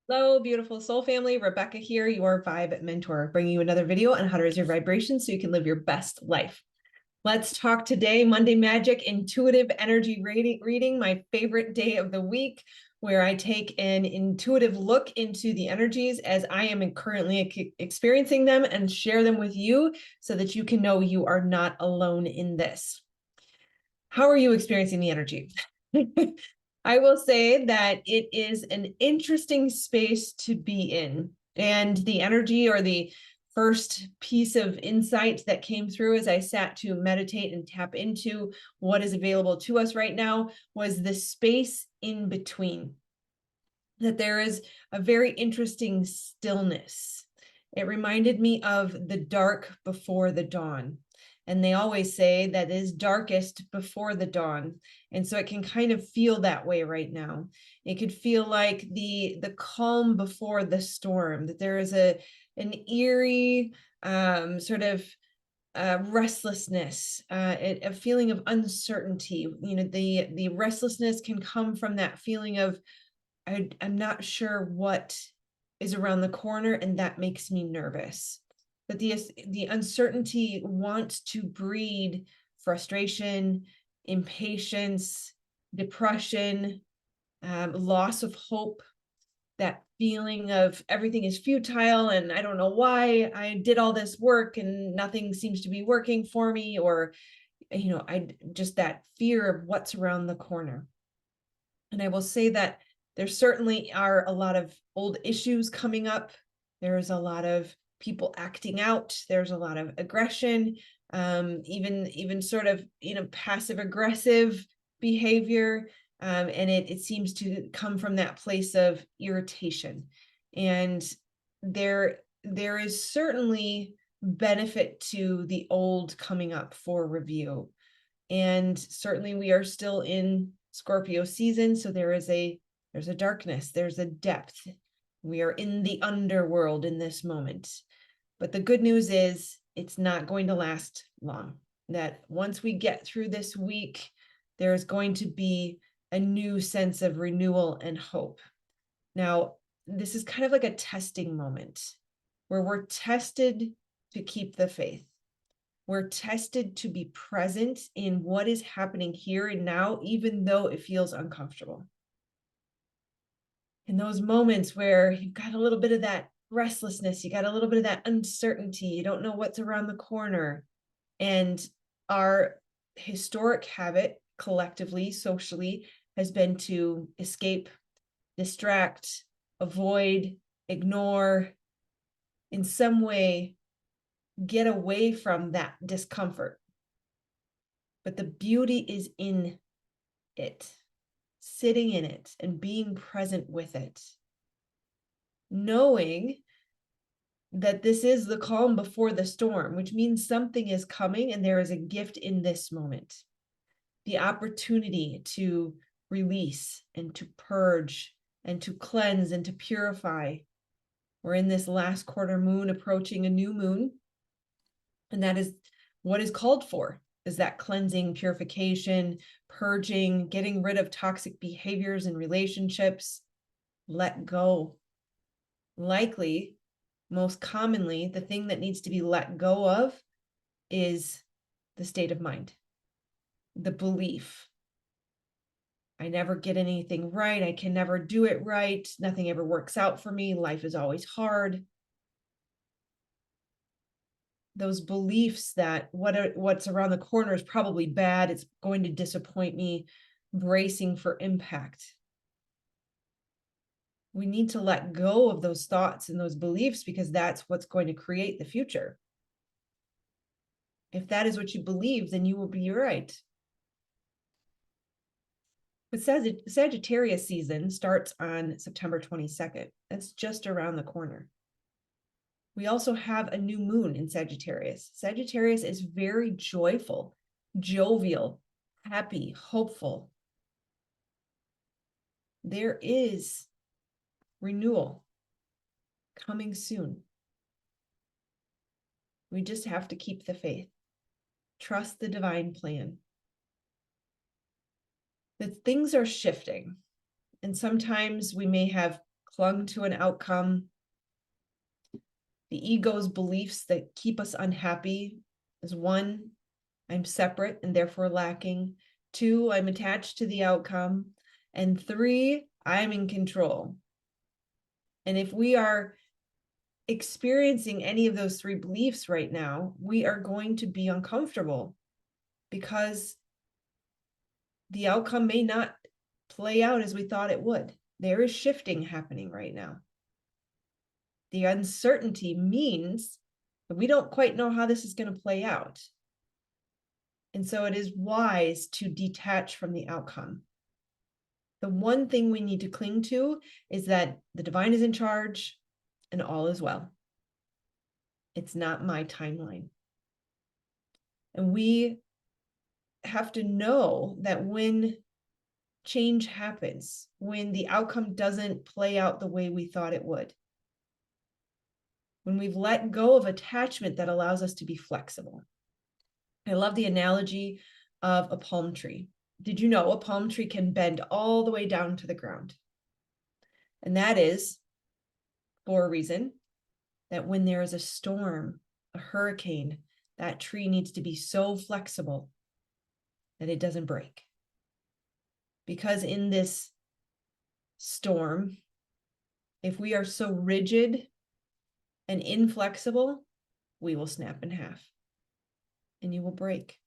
Hello, beautiful soul family. Rebecca here, your vibe mentor, bringing you another video on how to raise your vibration so you can live your best life. Let's talk today, Monday Magic Intuitive Energy reading, my favorite day of the week, where I take an intuitive look into the energies as I am currently experiencing them and share them with you so that you can know you are not alone in this. How are you experiencing the energy? I will say that it is an interesting space to be in. And the energy, or the first piece of insight that came through as I sat to meditate and tap into what is available to us right now, was the space in between. That there is a very interesting stillness. It reminded me of the dark before the dawn. And they always say that it is darkest before the dawn. And so it can kind of feel that way right now. It could feel like the calm before the storm, that there is an eerie sort of restlessness, a feeling of uncertainty. You know, the restlessness can come from that feeling of, I'm not sure what is around the corner, and that makes me nervous. But the uncertainty wants to breed frustration, impatience, depression, loss of hope, that feeling of everything is futile and I don't know why I did all this work and nothing seems to be working for me, or I just that fear of what's around the corner. And I will say that there certainly are a lot of old issues coming up. There's a lot of people acting out. There's a lot of aggression, even sort of, passive aggressive behavior. And it seems to come from that place of irritation. And there is certainly benefit to the old coming up for review. And certainly we are still in Scorpio season, so there's a darkness, there's a depth. We are in the underworld in this moment. But the good news is it's not going to last long. That once we get through this week, there's going to be a new sense of renewal and hope. Now, this is kind of like a testing moment where we're tested to keep the faith. We're tested to be present in what is happening here and now, even though it feels uncomfortable. In those moments where you've got a little bit of that restlessness, you got a little bit of that uncertainty, you don't know what's around the corner. And our historic habit, collectively, socially, has been to escape, distract, avoid, ignore, in some way get away from that discomfort. But the beauty is in it, sitting in it and being present with it, knowing that this is the calm before the storm, which means something is coming and there is a gift in this moment. The opportunity to release and to purge and to cleanse and to purify. We're in this last quarter moon approaching a new moon, and that is what is called for, is that cleansing, purification, purging, getting rid of toxic behaviors and relationships. Let go. Likely, most commonly, the thing that needs to be let go of is the state of mind, the belief. I never get anything right. I can never do it right. Nothing ever works out for me. Life is always hard. Those beliefs that what's around the corner is probably bad, it's going to disappoint me, bracing for impact. We need to let go of those thoughts and those beliefs, because that's what's going to create the future. If that is what you believe, then you will be right. But Sagittarius season starts on September 22nd. That's just around the corner. We also have a new moon in Sagittarius. Sagittarius is very joyful, jovial, happy, hopeful. There is renewal coming soon. We just have to keep the faith. Trust the divine plan. That things are shifting, and sometimes we may have clung to an outcome. The ego's beliefs that keep us unhappy is 1, I'm separate and therefore lacking. 2, I'm attached to the outcome. And 3, I'm in control. And if we are experiencing any of those 3 beliefs right now, we are going to be uncomfortable because the outcome may not play out as we thought it would. There is shifting happening right now. The uncertainty means that we don't quite know how this is going to play out. And so it is wise to detach from the outcome. The one thing we need to cling to is that the divine is in charge and all is well. It's not my timeline. And we have to know that when change happens, when the outcome doesn't play out the way we thought it would, when we've let go of attachment that allows us to be flexible. I love the analogy of a palm tree. Did you know a palm tree can bend all the way down to the ground? And that is for a reason that when there is a storm, a hurricane, that tree needs to be so flexible that it doesn't break. Because in this storm, if we are so rigid and inflexible, we will snap in half and you will break.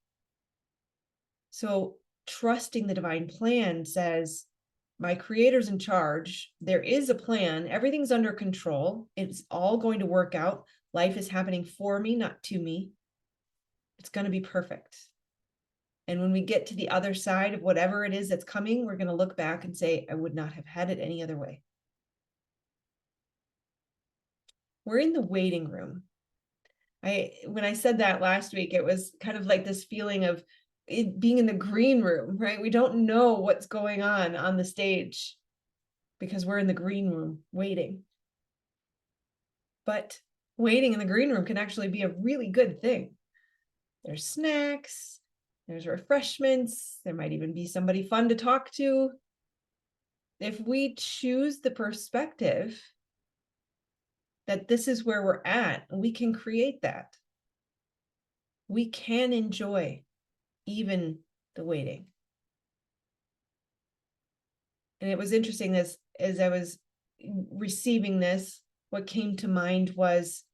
So trusting the divine plan says, my creator's in charge. There is a plan. Everything's under control. It's all going to work out. Life is happening for me, not to me. It's going to be perfect. And when we get to the other side of whatever it is that's coming, we're going to look back and say, I would not have had it any other way. We're in the waiting room. When I said that last week, it was kind of like this feeling of it being in the green room, right? We don't know what's going on the stage because we're in the green room waiting. But waiting in the green room can actually be a really good thing. There's snacks, there's refreshments, there might even be somebody fun to talk to. If we choose the perspective that this is where we're at, we can create that. We can enjoy even the waiting. And it was interesting as I was receiving this, what came to mind was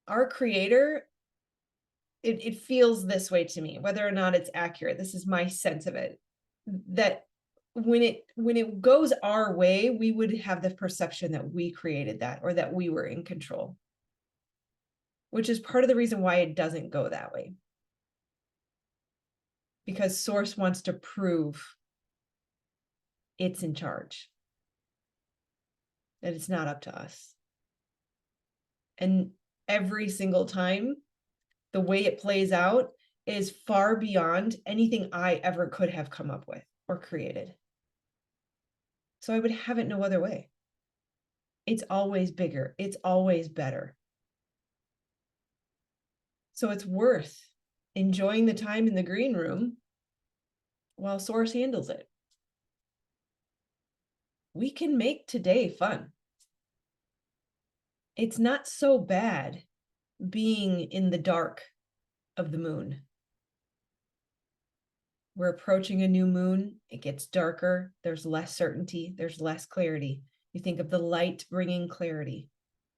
our creator. It feels this way to me, whether or not it's accurate. This is my sense of it, that when it goes our way, we would have the perception that we created that or that we were in control, which is part of the reason why it doesn't go that way. Because Source wants to prove it's in charge, that it's not up to us. And every single time, the way it plays out is far beyond anything I ever could have come up with or created. So I would have it no other way. It's always bigger. It's always better. So it's worth enjoying the time in the green room while Source handles it. We can make today fun. It's not so bad being in the dark of the moon. We're approaching a new moon. It gets darker. There's less certainty. There's less clarity. You think of the light bringing clarity.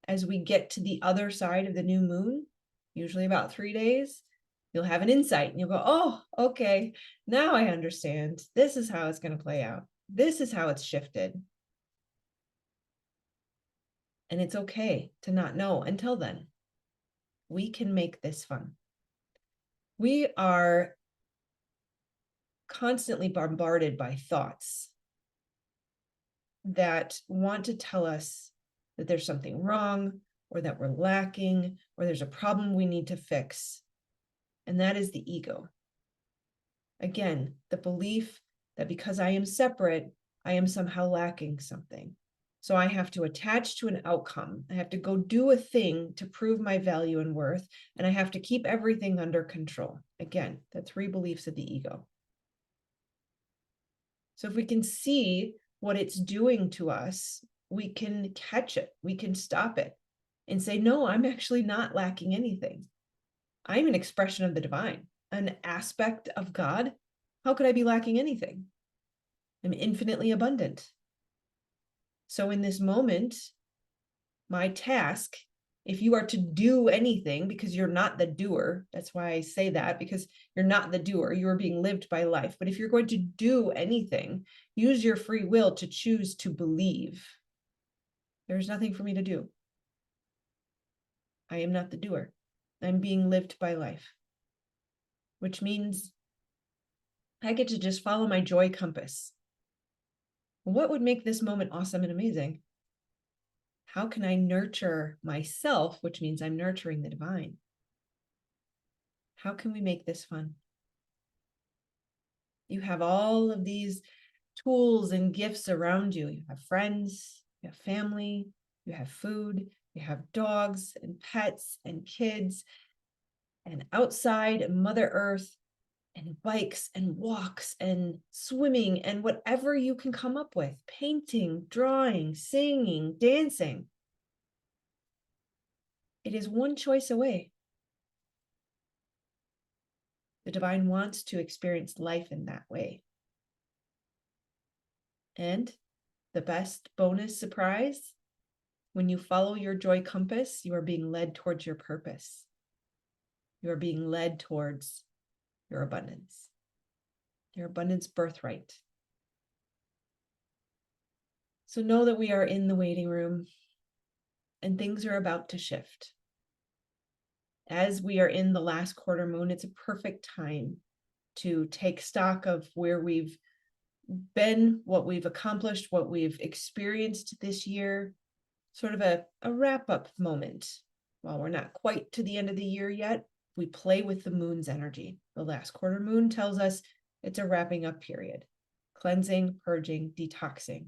As we get to the other side of the new moon, usually about 3 days, you'll have an insight and you'll go, oh, okay, now I understand. This is how it's going to play out. This is how it's shifted. And it's okay to not know until then. We can make this fun. We are constantly bombarded by thoughts that want to tell us that there's something wrong or that we're lacking or there's a problem we need to fix. And that is the ego. Again, the belief that because I am separate, I am somehow lacking something. So I have to attach to an outcome. I have to go do a thing to prove my value and worth, and I have to keep everything under control. Again, the 3 beliefs of the ego. So if we can see what it's doing to us, we can catch it, we can stop it and say, no, I'm actually not lacking anything. I'm an expression of the divine, an aspect of God. How could I be lacking anything? I'm infinitely abundant. So in this moment, my task, if you are to do anything, because you're not the doer, that's why I say that, because you're not the doer, you are being lived by life. But if you're going to do anything, use your free will to choose to believe. There's nothing for me to do. I am not the doer. I'm being lived by life, which means I get to just follow my joy compass. What would make this moment awesome and amazing? How can I nurture myself, which means I'm nurturing the divine? How can we make this fun? You have all of these tools and gifts around you. You have friends, you have family, you have food, you have dogs and pets and kids and outside and Mother Earth and bikes and walks and swimming and whatever you can come up with, painting, drawing, singing, dancing. It is one choice away. The divine wants to experience life in that way. And the best bonus surprise, when you follow your joy compass, you are being led towards your purpose. You are being led towards your abundance birthright. So know that we are in the waiting room and things are about to shift. As we are in the last quarter moon, it's a perfect time to take stock of where we've been, what we've accomplished, what we've experienced this year, sort of a wrap-up moment. While we're not quite to the end of the year yet, we play with the moon's energy. The last quarter moon tells us it's a wrapping up period, cleansing, purging, detoxing.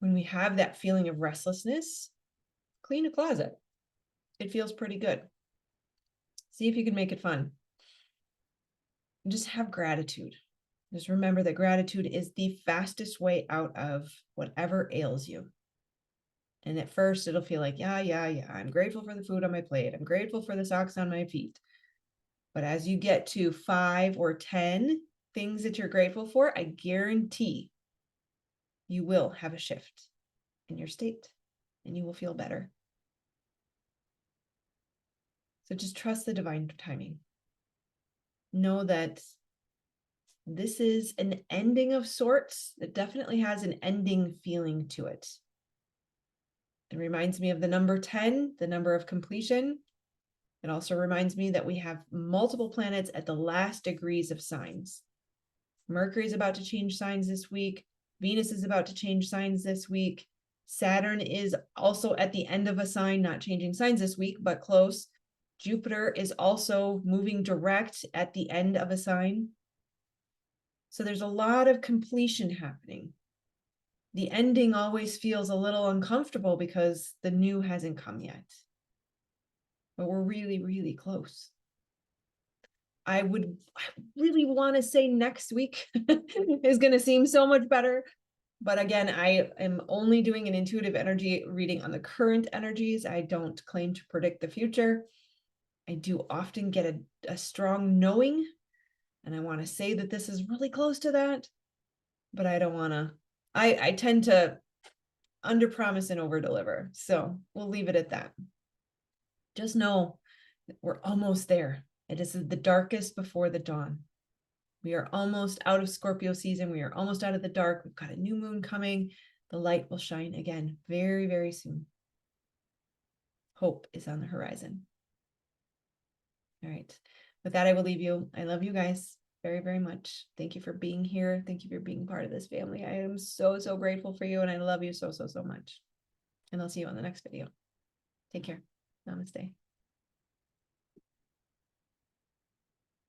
When we have that feeling of restlessness, clean a closet. It feels pretty good. See if you can make it fun. And just have gratitude. Just remember that gratitude is the fastest way out of whatever ails you. And at first it'll feel like, yeah, I'm grateful for the food on my plate. I'm grateful for the socks on my feet. But as you get to 5 or 10 things that you're grateful for, I guarantee you will have a shift in your state and you will feel better. So just trust the divine timing. Know that this is an ending of sorts. It definitely has an ending feeling to it. It reminds me of the number 10, the number of completion. It also reminds me that we have multiple planets at the last degrees of signs. Mercury is about to change signs this week. Venus is about to change signs this week. Saturn is also at the end of a sign, not changing signs this week, but close. Jupiter is also moving direct at the end of a sign. So there's a lot of completion happening. The ending always feels a little uncomfortable because the new hasn't come yet. But we're really, really close. I really want to say next week is going to seem so much better. But again, I am only doing an intuitive energy reading on the current energies. I don't claim to predict the future. I do often get a strong knowing, and I want to say that this is really close to that, but I don't want to. I tend to underpromise and overdeliver. So we'll leave it at that. Just know that we're almost there. It is the darkest before the dawn. We are almost out of Scorpio season. We are almost out of the dark. We've got a new moon coming. The light will shine again very, very soon. Hope is on the horizon. All right. With that, I will leave you. I love you guys very, very much. Thank you for being here. Thank you for being part of this family. I am so, so grateful for you, and I love you so, so, so much. And I'll see you on the next video. Take care. Namaste.